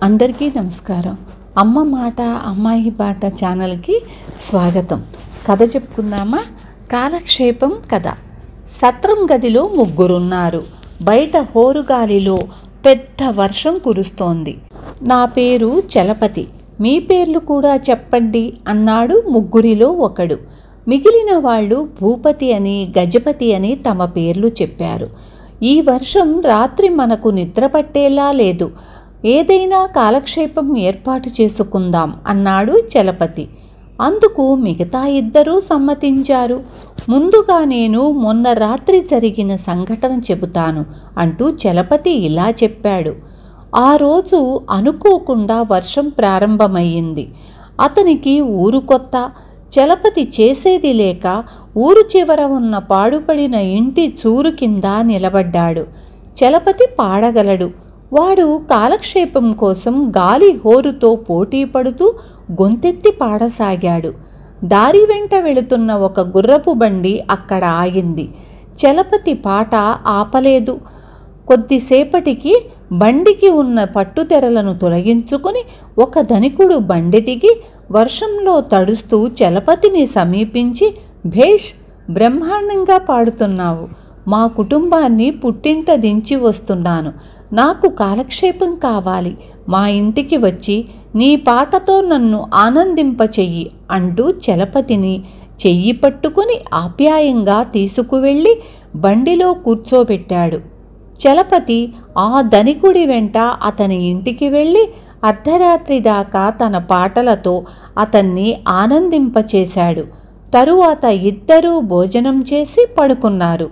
అందరికీ నమస్కారం. అమ్మ మాట అమ్మాయి బాట ఛానల్కి స్వాగతం. కథ చెప్పుకుందామా? కాలక్షేపం కథ. సత్రం గదిలో ముగ్గురున్నారు. బయట హోరుగాలిలో పెద్ద వర్షం కురుస్తోంది. నా పేరు చలపతి, మీ పేర్లు కూడా చెప్పండి అన్నాడు ముగ్గురిలో ఒకడు. మిగిలిన వాళ్ళు భూపతి అని గజపతి అని తమ పేర్లు చెప్పారు. ఈ వర్షం రాత్రి మనకు నిద్ర పట్టేలా లేదు, ఏదైనా కాలక్షేపం ఏర్పాటు చేసుకుందాం అన్నాడు చలపతి. అందుకు మిగతా ఇద్దరూ సమ్మతించారు. ముందుగా నేను మొన్న రాత్రి జరిగిన సంఘటన చెబుతాను అంటూ చలపతి ఇలా చెప్పాడు. ఆ రోజు అనుకోకుండా వర్షం ప్రారంభమయ్యింది. అతనికి ఊరు కొత్త. చలపతి చేసేది లేక ఊరు చివర ఉన్న పాడుపడిన ఇంటి చూరు కింద నిలబడ్డాడు. చలపతి పాడగలడు. వాడు కాలక్షేపం కోసం గాలి హోరుతో పోటీ పడుతూ గొంతెత్తి పాడసాగాడు. దారి వెంట వెళుతున్న ఒక గుర్రపు బండి అక్కడ ఆగింది. చలపతి పాట ఆపలేదు. కొద్దిసేపటికి బండికి ఉన్న పట్టుతెరలను తొలగించుకుని ఒక ధనికుడు బండి దిగి వర్షంలో తడుస్తూ చలపతిని సమీపించి, భేష్, బ్రహ్మాండంగా పాడుతున్నావు. మా కుటుంబాన్ని పుట్టింట దించి వస్తున్నాను. నాకు కాలక్షేపం కావాలి. మా ఇంటికి వచ్చి నీ పాటతో నన్ను ఆనందింపచెయ్యి అంటూ చలపతిని చెయ్యి పట్టుకుని ఆప్యాయంగా తీసుకువెళ్ళి బండిలో కూర్చోబెట్టాడు. చలపతి ఆ ధనికుడి వెంట అతని ఇంటికి వెళ్ళి అర్ధరాత్రి దాకా తన పాటలతో అతన్ని ఆనందింపచేశాడు. తరువాత ఇద్దరూ భోజనం చేసి పడుకున్నారు.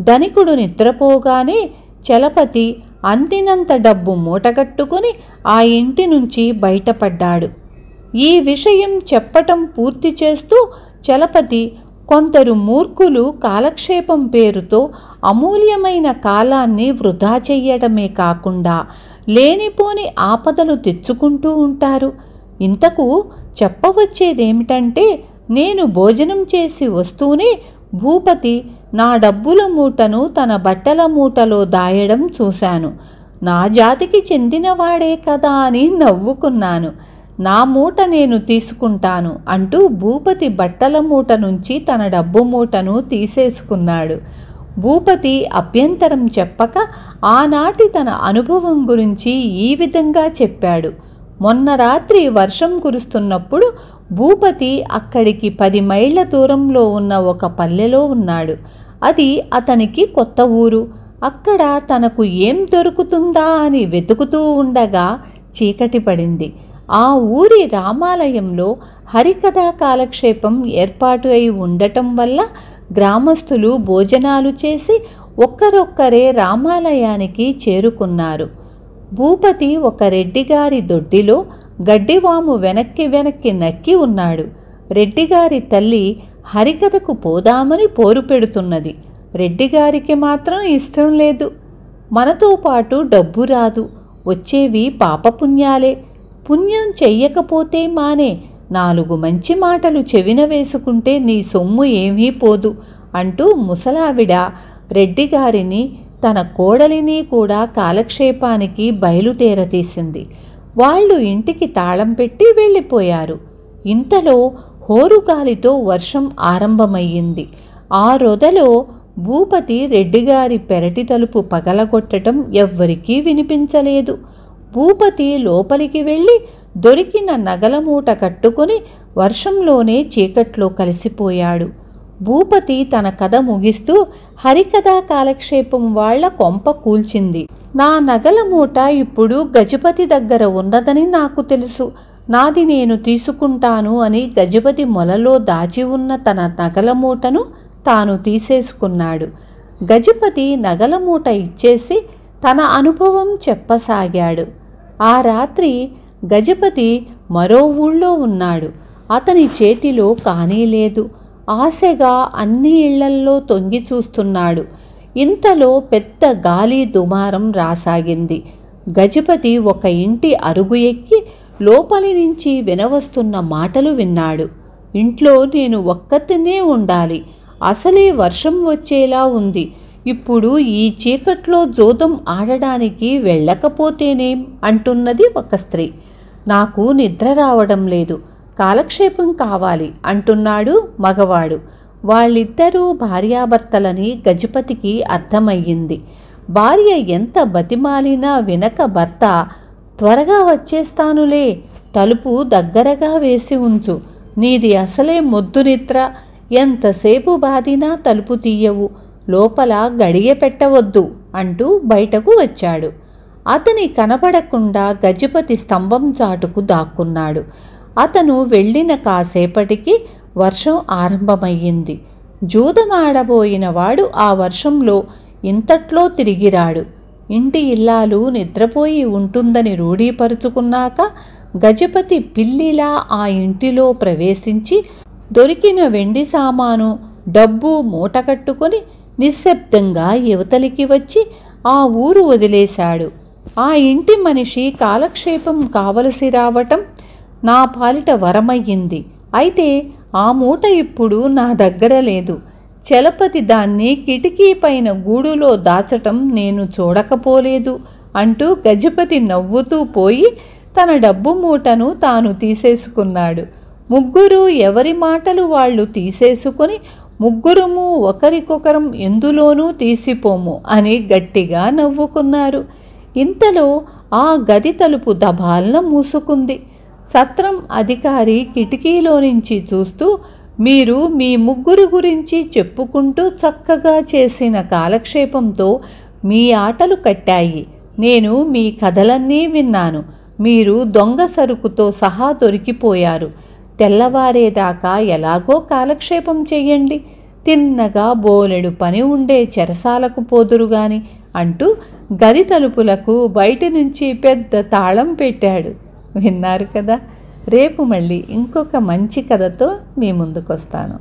ధనికుడు నిద్రపోగానే చలపతి అందినంత డబ్బు మూటగట్టుకుని ఆ ఇంటి నుంచి బయటపడ్డాడు. ఈ విషయం చెప్పటం పూర్తి చేస్తూ చలపతి, కొందరు మూర్ఖులు కాలక్షేపం పేరుతో అమూల్యమైన కాలాన్ని వృధా చెయ్యడమే కాకుండా లేనిపోని ఆపదలు తెచ్చుకుంటూ ఉంటారు. ఇంతకు చెప్పవచ్చేదేమిటంటే, నేను భోజనం చేసి వస్తూనే భూపతి నా డబ్బుల మూటను తన బట్టల మూటలో దాయడం చూశాను. నా జాతికి చెందినవాడే కదా అని నవ్వుకున్నాను. నా మూట నేను తీసుకుంటాను అంటూ భూపతి బట్టల మూట నుంచి తన డబ్బు మూటను తీసేసుకున్నాడు. భూపతి అభ్యంతరం చెప్పక ఆనాటి తన అనుభవం గురించి ఈ విధంగా చెప్పాడు. మొన్న రాత్రి వర్షం కురుస్తున్నప్పుడు భూపతి అక్కడికి 10 మైళ్ళ దూరంలో ఉన్న ఒక పల్లెలో ఉన్నాడు. అది అతనికి కొత్త ఊరు. అక్కడ తనకు ఏం దొరుకుతుందా అని వెతుకుతూ ఉండగా చీకటి పడింది. ఆ ఊరి రామాలయంలో హరికథా కాలక్షేపం ఏర్పాటు అయి ఉండటం వల్ల గ్రామస్తులు భోజనాలు చేసి ఒక్కరొక్కరే రామాలయానికి చేరుకున్నారు. భూపతి ఒక రెడ్డిగారి దొడ్డిలో గడ్డివాము వెనక్కి నక్కి ఉన్నాడు. రెడ్డిగారి తల్లి హరికథకు పోదామని పోరు పెడుతున్నది. రెడ్డిగారికి మాత్రం ఇష్టం లేదు. మనతో పాటు డబ్బు రాదు, వచ్చేవి పాపపుణ్యాలే. పుణ్యం చెయ్యకపోతే మానే, 4 మంచి మాటలు చెవిన వేసుకుంటే నీ సొమ్ము ఏమీ పోదు అంటూ ముసలావిడ రెడ్డిగారిని తన కోడలిని కూడా కాలక్షేపానికి బయలుదేరతీసింది. వాళ్ళు ఇంటికి తాళం పెట్టి వెళ్ళిపోయారు. ఇంతలో హోరుగాలితో వర్షం ఆరంభమయ్యింది. ఆ రొదలో భూపతి రెడ్డిగారి పెరటి తలుపు పగలగొట్టడం ఎవ్వరికీ వినిపించలేదు. భూపతి లోపలికి వెళ్ళి దొరికిన నగల మూట కట్టుకుని వర్షంలోనే చీకట్లో కలిసిపోయాడు. భూపతి తన కథ ముగిస్తూ, హరికథా కాలక్షేపం వాళ్ల కొంప కూల్చింది. నా నగల మూట ఇప్పుడు గజపతి దగ్గర ఉన్నదని నాకు తెలుసు. నాది నేను తీసుకుంటాను అని గజపతి మొలలో దాచి ఉన్న తన నగల మూటను తాను తీసేసుకున్నాడు. గజపతి నగల మూట ఇచ్చేసి తన అనుభవం చెప్పసాగాడు. ఆ రాత్రి గజపతి మరో ఊళ్ళో ఉన్నాడు. అతని చేతిలో కానీ లేదు. ఆశగా అన్ని ఇళ్లల్లో తొంగి చూస్తున్నాడు. ఇంతలో పెద్ద గాలి దుమారం రాసాగింది. గజపతి ఒక ఇంటి అరుగు ఎక్కి లోపలి నుంచి వినవస్తున్న మాటలు విన్నాడు. ఇంట్లో నేను ఒక్కతినే ఉండాలి. అసలే వర్షం వచ్చేలా ఉంది. ఇప్పుడు ఈ చీకట్లో జోదం ఆడడానికి వెళ్ళకపోతేనేం అంటున్నది ఒక స్త్రీ. నాకు నిద్ర రావడం లేదు, కాలక్షేపం కావాలి అంటున్నాడు మగవాడు. వాళ్ళిద్దరూ భార్యాభర్తలని గజపతికి అర్థమయ్యింది. భార్య ఎంత బతిమాలినా వినక భర్త, త్వరగా వచ్చేస్తానులే, తలుపు దగ్గరగా వేసి ఉంచు, నీది అసలే మొద్దు నిద్ర, ఎంతసేపు బాదినా తలుపు తీయవు, లోపల గడియ పెట్టవద్దు అంటూ బయటకు వచ్చాడు. అతని కనబడకుండా గజపతి స్తంభం చాటుకు దాక్కున్నాడు. అతను వెళ్ళిన కాసేపటికి వర్షం ఆరంభమయ్యింది. జూదమాడబోయిన వాడు ఆ వర్షంలో ఇంతట్లో తిరిగిరాడు. ఇంటి ఇల్లాలు నిద్రపోయి ఉంటుందని రూఢీపరుచుకున్నాక గజపతి పిల్లిలా ఆ ఇంటిలో ప్రవేశించి దొరికిన వెండి సామాను, డబ్బు మూటకట్టుకొని నిశ్శబ్దంగా యువతలికి వచ్చి ఆ ఊరు వదిలేశాడు. ఆ ఇంటి మనిషి కాలక్షేపం కావలసి రావటం నా పాలిట వరమయ్యింది. అయితే ఆ మూట ఇప్పుడు నా దగ్గర లేదు. చలపతి దాన్ని కిటికీ పైన గూడులో దాచటం నేను చూడకపోలేదు అంటూ గజపతి నవ్వుతూ పోయి తన డబ్బు మూటను తాను తీసేసుకున్నాడు. ముగ్గురు ఎవరి మాటలు వాళ్ళు తీసేసుకొని ముగ్గురము ఒకరికొకరం ఎందులోనూ తీసిపోము అని గట్టిగా నవ్వుకున్నారు. ఇంతలో ఆ గది తలుపు దబాల్న మూసుకుంది. సత్రం అధికారి కిటికీలో నుంచి చూస్తూ, మీరు మీ ముగ్గురు గురించి చెప్పుకుంటూ చక్కగా చేసిన కాలక్షేపంతో మీ ఆటలు కట్టాయి. నేను మీ కథలన్నీ విన్నాను. మీరు దొంగ సరుకుతో సహా దొరికిపోయారు. తెల్లవారేదాకా ఎలాగో కాలక్షేపం చెయ్యండి, తిన్నగా బోలెడు పని ఉండే చెరసాలకు పోదురుగాని అంటూ గది తలుపులకు బయట నుంచి పెద్ద తాళం పెట్టాడు. విన్నారు కదా. రేపు మళ్ళీ ఇంకొక మంచి కథతో మీ ముందుకొస్తాను.